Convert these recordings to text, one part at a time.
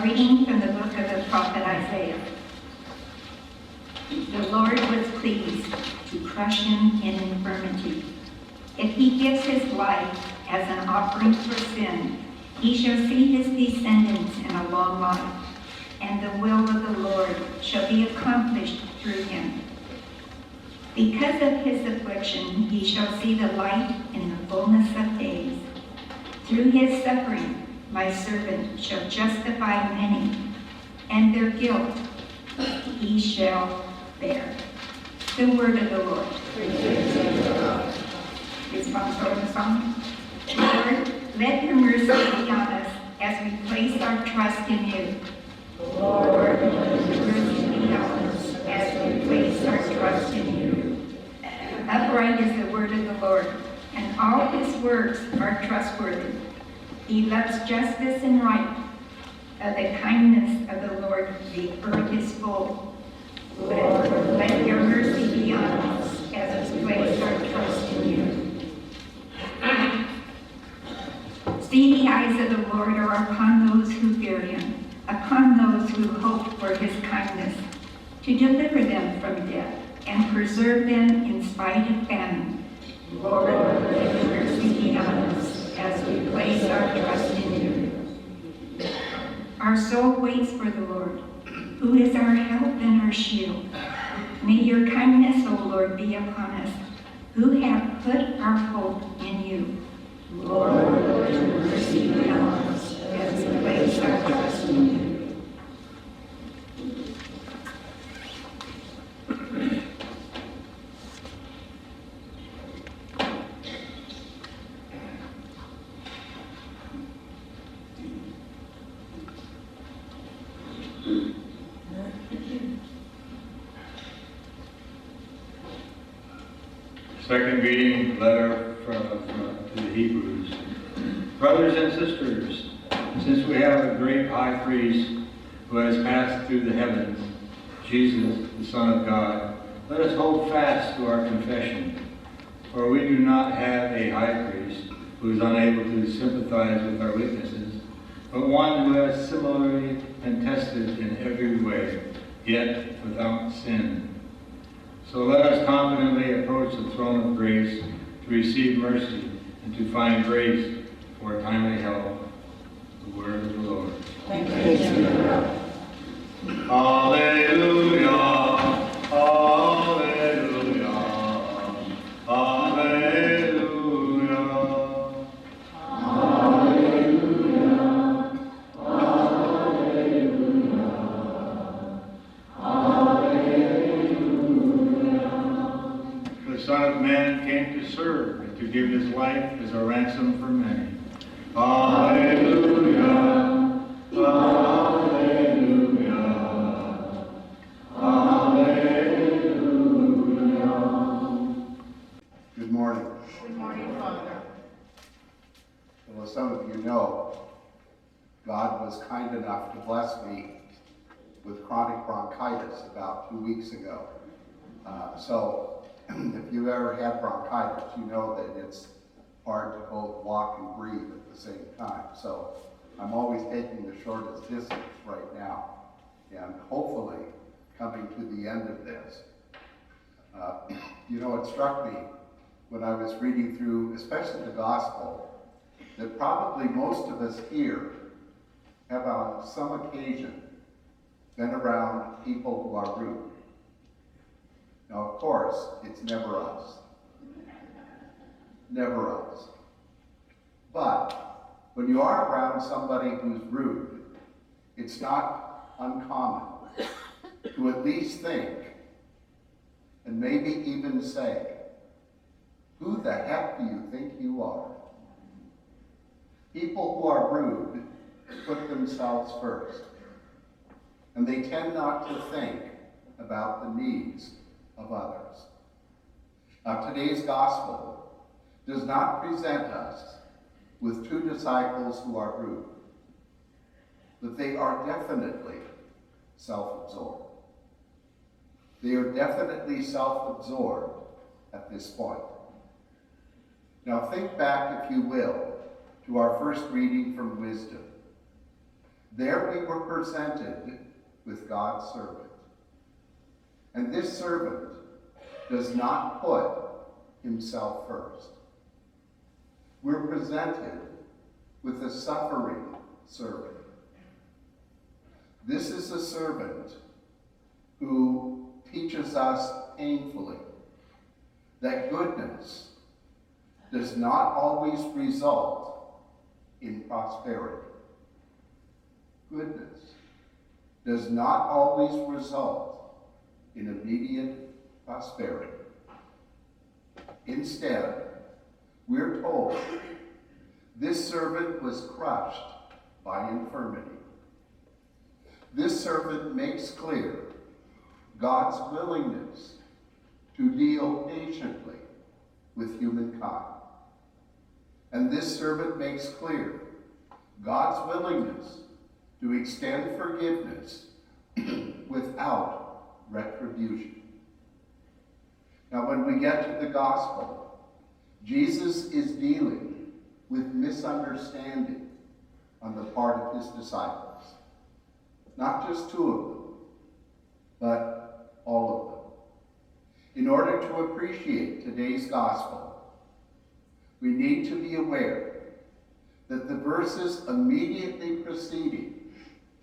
A reading from the book of the prophet Isaiah. The Lord was pleased to crush him in infirmity. If he gives his life as an offering for sin, he shall see his descendants in a long life, and the will of the Lord shall be accomplished through him. Because of his affliction, he shall see the light in the fullness of days. Through his suffering, my servant shall justify many, and their guilt he shall bear. The word of the Lord. Response over the song. Lord, let your mercy be on us as we place our trust in you. Lord, let your mercy be on us as we place our trust in you. Upright is the word of the Lord, and all his works are trustworthy. He loves justice and right. Of the kindness of the Lord, the earth is full. Let your mercy be on us as we place our trust in you. See, the eyes of the Lord are upon those who fear him, upon those who hope for his kindness, to deliver them from death and preserve them in spite of famine. Lord, let your mercy be on us as we place our trust in you. Our soul waits for the Lord, who is our help and our shield. May your kindness, O Lord, be upon us, who have put our hope in you. Lord, let your mercy be on us as we place our trust in you. Second reading, letter to the Hebrews. Brothers and sisters, since we have a great high priest who has passed through the heavens, Jesus, the Son of God, let us hold fast to our confession. For we do not have a high priest who is unable to sympathize with our weaknesses, but one who has similarly been tested in every way, yet without sin. So let us confidently approach the throne of grace to receive mercy and to find grace for timely help. The word of the Lord. Thank you. Hallelujah, hallelujah, hallelujah. The Son of Man came to serve and to give his life as a ransom for many. Hallelujah, hallelujah, hallelujah. Good morning. Good morning, Father. Well, as some of you know, God was kind enough to bless me with chronic bronchitis about 2 weeks ago. So if you've ever had bronchitis, you know that it's hard to both walk and breathe at the same time. So I'm always taking the shortest distance right now, and hopefully coming to the end of this. It struck me when I was reading through, especially the gospel, that probably most of us here have on some occasion been around people who are rude. Now, of course, it's never us. Never us. But when you are around somebody who's rude, it's not uncommon to at least think, and maybe even say, who the heck do you think you are? People who are rude put themselves first, and they tend not to think about the needs of others. Now, today's gospel does not present us with two disciples who are rude, but they are definitely self-absorbed. They are definitely self-absorbed at this point. Now think back, if you will, to our first reading from Wisdom. There we were presented with God's servant. And this servant does not put himself first. We're presented with a suffering servant. This is a servant who teaches us painfully that goodness does not always result in prosperity. Goodness does not always result in immediate prosperity. Instead, we're told this servant was crushed by infirmity. This servant makes clear God's willingness to deal patiently with humankind. And this servant makes clear God's willingness to extend forgiveness without retribution. Now, when we get to the gospel, Jesus is dealing with misunderstanding on the part of his disciples. Not just two of them, but all of them. In order to appreciate today's gospel, we need to be aware that the verses immediately preceding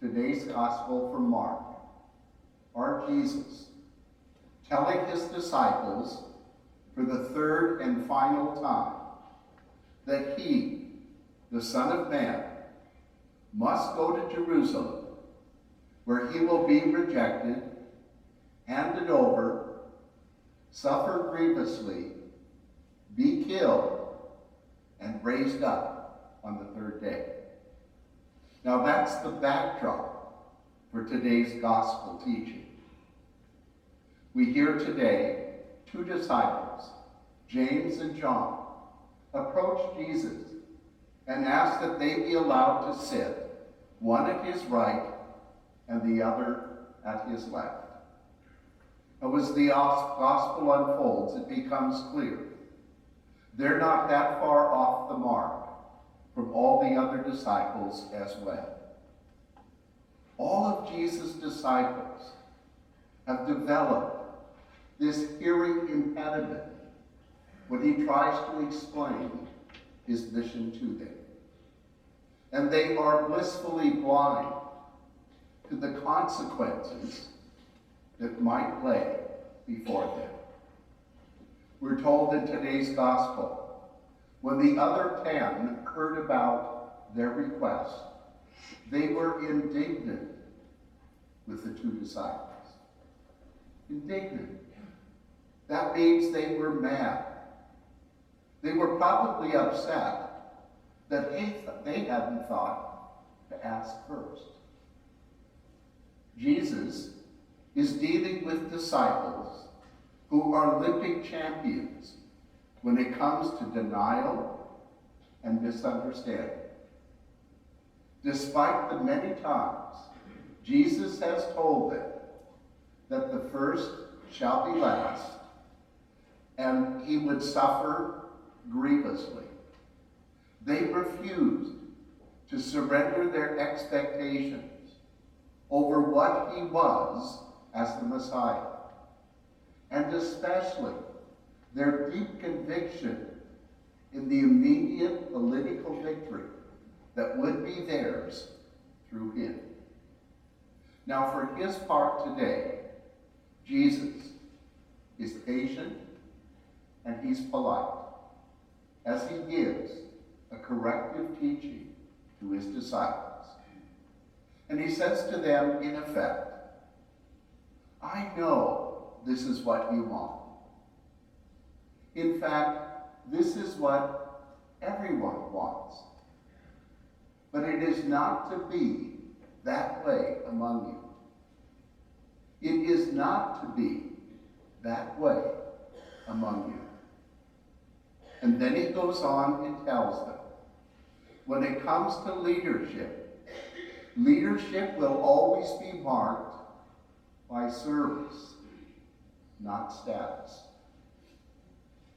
today's gospel from Mark are Jesus telling his disciples for the third and final time that he, the Son of Man, must go to Jerusalem, where he will be rejected, handed over, suffer grievously, be killed, and raised up on the third day. Now that's the backdrop for today's gospel teaching. We hear today two disciples, James and John, approach Jesus and ask that they be allowed to sit, one at his right and the other at his left. Now, as the gospel unfolds, it becomes clear they're not that far off the mark from all the other disciples as well. All of Jesus' disciples have developed this hearing impediment when he tries to explain his mission to them. And they are blissfully blind to the consequences that might lay before them. We're told in today's gospel, when the other 10 heard about their request, they were indignant with the two disciples. Indignant. That means they were mad. They were probably upset that they hadn't thought to ask first. Jesus is dealing with disciples who are Olympic champions when it comes to denial and misunderstanding. Despite the many times Jesus has told them that the first shall be last, and he would suffer grievously, they refused to surrender their expectations over what he was as the Messiah, and especially their deep conviction in the immediate political victory that would be theirs through him. Now, for his part today, Jesus is patient and he's polite as he gives a corrective teaching to his disciples. And he says to them, in effect, I know this is what you want. In fact, this is what everyone wants. But it is not to be that way among you. It is not to be that way among you. And then he goes on and tells them, when it comes to leadership, leadership will always be marked by service, not status.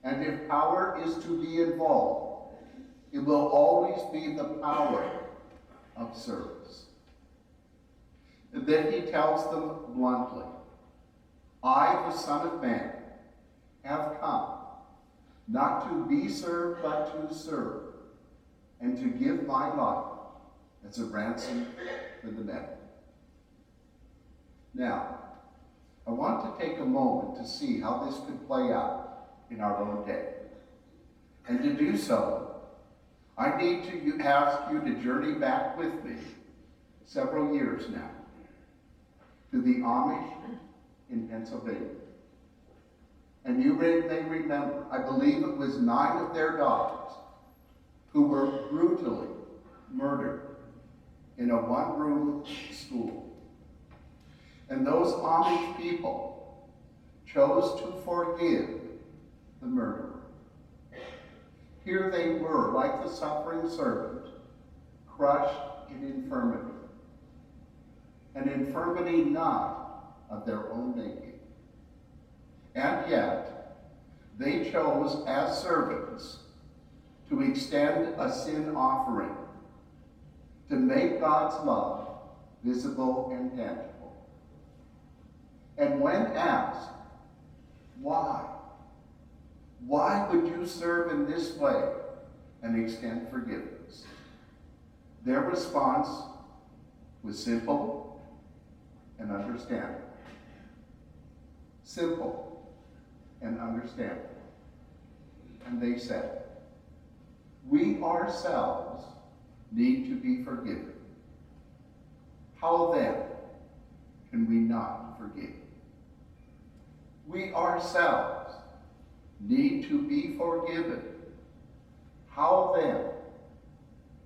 And if power is to be involved, it will always be the power of service. Then he tells them bluntly, I, the Son of Man, have come, not to be served, but to serve, and to give my life as a ransom for the many. Now, I want to take a moment to see how this could play out in our own day. And to do so, I need to ask you to journey back with me several years now to the Amish in Pennsylvania. And you may remember, I believe it was 9 of their daughters who were brutally murdered in a one-room school. And those Amish people chose to forgive the murderer. Here they were, like the suffering servant, crushed in infirmity. An infirmity not of their own making. And yet, they chose as servants to extend a sin offering, to make God's love visible and tangible. And when asked, why? Why would you serve in this way and extend forgiveness? Their response was simple and understandable. Simple and understandable. And they said, we ourselves need to be forgiven. How then can we not forgive? We ourselves need to be forgiven. How then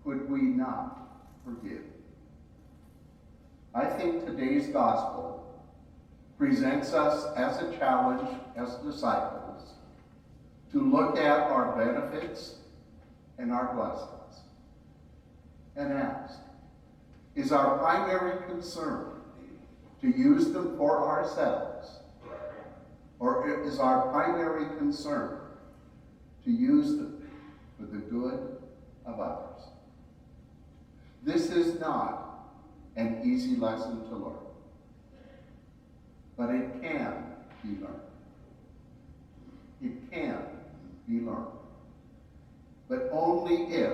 could we not forgive? I think today's gospel presents us as a challenge as disciples to look at our benefits and our blessings and ask, is our primary concern to use them for ourselves, or is our primary concern to use them for the good of others? This is not an easy lesson to learn, but it can be learned. It can be learned, but only if